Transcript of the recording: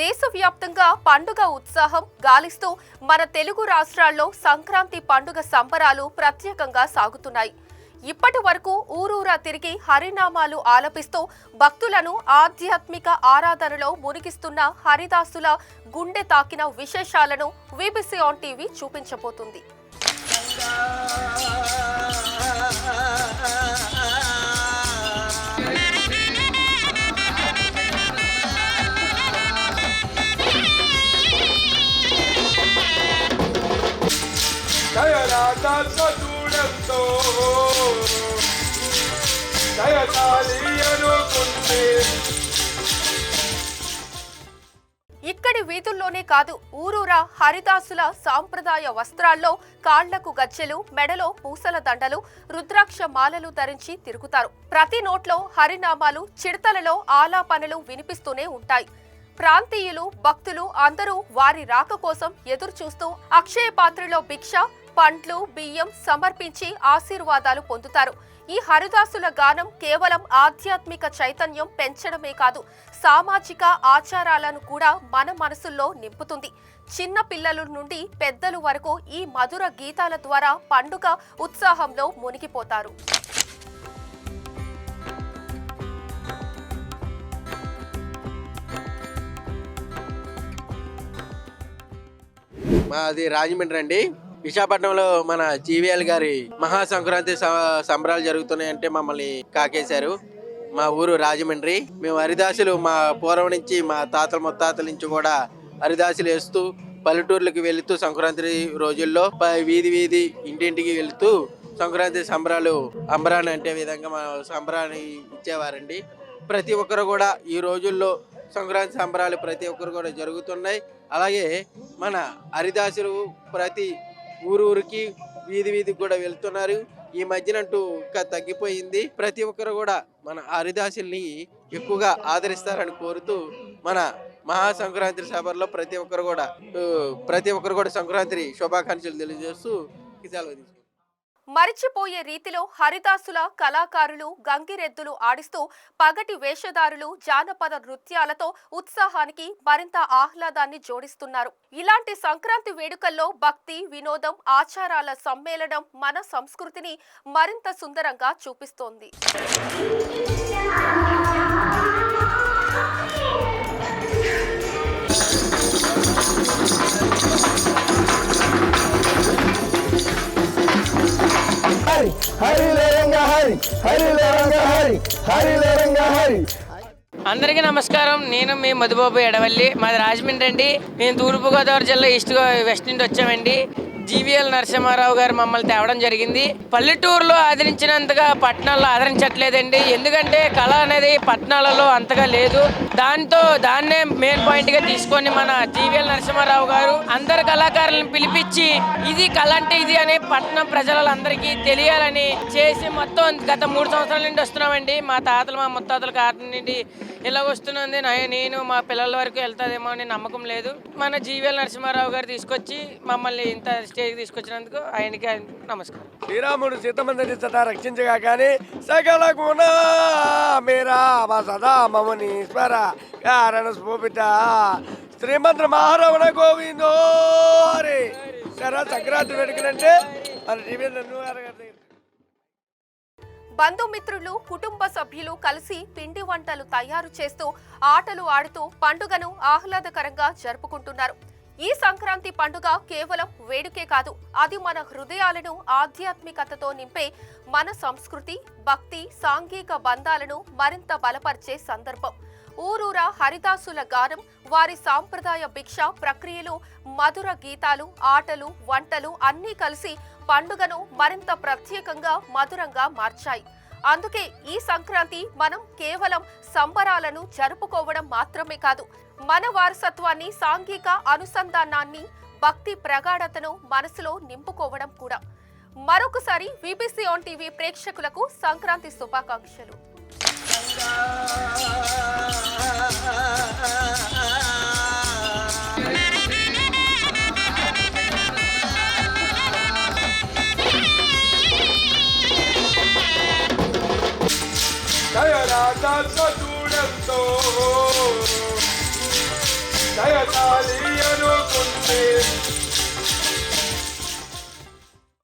దేశవ్యాప్తంగా పండుగ ఉత్సాహం గాలిస్తూ మన తెలుగు రాష్ట్రాల్లో సంక్రాంతి పండుగ సంబరాలు ప్రత్యేకంగా సాగుతున్నాయి. ఇప్పటి వరకు ఊరూరా తిరిగి హరినామాలు ఆలపిస్తూ భక్తులను ఆధ్యాత్మిక ఆరాధనలో మునిగిస్తున్న హరిదాసుల గుండె తాకిన విశేషాలను వీబీసీ ఆన్ టీవీ చూపించబోతుంది. ఇక్కడి వీధుల్లోనే కాదు, ఊరూరా హరిదాసుల సాంప్రదాయ వస్త్రాల్లో కాళ్లకు గజ్జెలు, మెడలో పూసల దండలు, రుద్రాక్ష మాలలు ధరించి తిరుగుతారు. ప్రతి నోట్లో హరినామాలు, చిడతలలో ఆలాపనలు వినిపిస్తూనే ఉంటాయి. ప్రాంతీయులు, భక్తులు అందరూ వారి రాక కోసం ఎదురు చూస్తూ అక్షయ పాత్రలో భిక్ష, పండ్లు, బియ్యం సమర్పించి ఆశీర్వాదాలు పొందుతారు. ఈ హరిదాసుల గానం కేవలం ఆధ్యాత్మిక చైతన్యం పెంచడమే కాదు, సామాజిక ఆచారాలను కూడా మన మనసుల్లో నింపుతుంది. చిన్న పిల్లల నుండి పెద్దలు వరకు ఈ మధుర గీతాల ద్వారా పండుగ ఉత్సాహంలో మునిగిపోతారు. మాది రాజమండ్రి అండి. విశాఖపట్నంలో మన జీవీఎల్ గారి మహా సంక్రాంతి సంబరాలు జరుగుతున్నాయంటే మమ్మల్ని కాకేశారు. మా ఊరు రాజమండ్రి. మేము హరిదాసులు మా పూర్వం నుంచి, మా తాతల ముత్తాతల నుంచి కూడా హరిదాసులు వేస్తూ పల్లెటూర్లకు వెళుతూ సంక్రాంతి రోజుల్లో వీధి వీధి ఇంటింటికి వెళుతూ సంక్రాంతి సంబరాలు అంబరాన్ని అంటే విధంగా మా సంబరాన్ని ఇచ్చేవారండి. ప్రతి ఒక్కరు కూడా ఈ రోజుల్లో సంక్రాంతి సంబరాలు ప్రతి ఒక్కరు కూడా జరుగుతున్నాయి. అలాగే మన హరిదాసులు ప్రతి ఊరికి వీధి వీధికి కూడా వెళ్తున్నారు. ఈ మధ్యనంటూ ఇంకా తగ్గిపోయింది. ప్రతి ఒక్కరు కూడా మన హరిదాసుల్ని ఎక్కువగా ఆదరిస్తారని కోరుతూ మన మహా సంక్రాంతి సభలో ప్రతి ఒక్కరు కూడా సంక్రాంతి శుభాకాంక్షలు తెలియజేస్తూ సెలవు. మరిచిపోయే రీతిలో హరిదాసుల కళాకారులు గంగిరెద్దులు ఆడిస్తూ పగటి వేషధారులు జానపద నృత్యాలతో ఉత్సాహానికి మరింత ఆహ్లాదాన్ని జోడిస్తున్నారు. ఇలాంటి సంక్రాంతి వేడుకల్లో భక్తి, వినోదం, ఆచారాల సమ్మేళనం మన సంస్కృతిని మరింత సుందరంగా చూపిస్తోంది. అందరికీ నమస్కారం. నేను మీ మధుబాబు ఎడవల్లి. మాది రాజమండ్రి అండి. మేము తూర్పుగోదావరి జిల్లా వెస్ట్ నుండి వచ్చామండి. జీవీఎల్ నరసింహారావు గారు మమ్మల్ని తేవడం జరిగింది. పల్లెటూరులో ఆదరించినంతగా పట్టణాల్లో ఆదరించట్లేదండి. ఎందుకంటే కళ అనేది పట్టణాలలో అంతగా లేదు. దాన్నే మెయిన్ పాయింట్ గా తీసుకొని మన జీవీఎల్ నరసింహారావు గారు అందరు కళాకారులను పిలిపించి ఇది కళ అంటే ఇది అని పట్టణం ప్రజలందరికీ తెలియాలని చేసి మొత్తం గత 3 సంవత్సరాల నుండి వస్తున్నామండి. మా తాతలు మా ముత్తాతల కారణం నుండి ఇలా వస్తున్నది. నేను మా పిల్లల వరకు వెళ్తాదేమో అని నమ్మకం లేదు. మన జీవీఎల్ నరసింహారావు గారు తీసుకొచ్చి మమ్మల్ని ఇంత స్టేజ్కి తీసుకొచ్చినందుకు ఆయనకి నమస్కారం. శ్రీరాముడు సీతమందిని సదా రక్షించగా కానీ సకల గుణ మీరా మా సదా మమని స్మర కారణ స్ఫూపిత శ్రీమంత్ర మహారవణ గోవిందో హరి. సరే సంక్రాంతి వేడుకలంటే మన టీవీ బంధుమిత్రులు, కుటుంబ సభ్యులు కలిసి పిండి వంటలు తయారు చేస్తూ ఆటలు ఆడుతూ పండుగను ఆహ్లాదకరంగా జరుపుకుంటున్నారు. ఈ సంక్రాంతి పండుగ కేవలం వేడుకే కాదు, అది మన హృదయాలను ఆధ్యాత్మికతతో నింపే మన సంస్కృతి, భక్తి, సాంఘిక బంధాలను మరింత బలపరిచే సందర్భం. ఊరూరా హరిదాసుల గానం, వారి సాంప్రదాయ భిక్ష ప్రక్రియలు, మధుర గీతాలు, ఆటలు, వంటలు అన్నీ కలిసి పండుగను మరింత ప్రత్యేకంగా, మధురంగా మార్చాయి. అందుకే ఈ సంక్రాంతి మనం కేవలం సంబరాలను జరుపుకోవడం మాత్రమే కాదు, మన వారసత్వాన్ని, సాంఘిక అనుసంధానాన్ని, భక్తి ప్రగాఢతను మనసులో నింపుకోవడం కూడా. మరొకసారి వీబీసీ ఆన్ టీవీ ప్రేక్షకులకు సంక్రాంతి శుభాకాంక్షలు.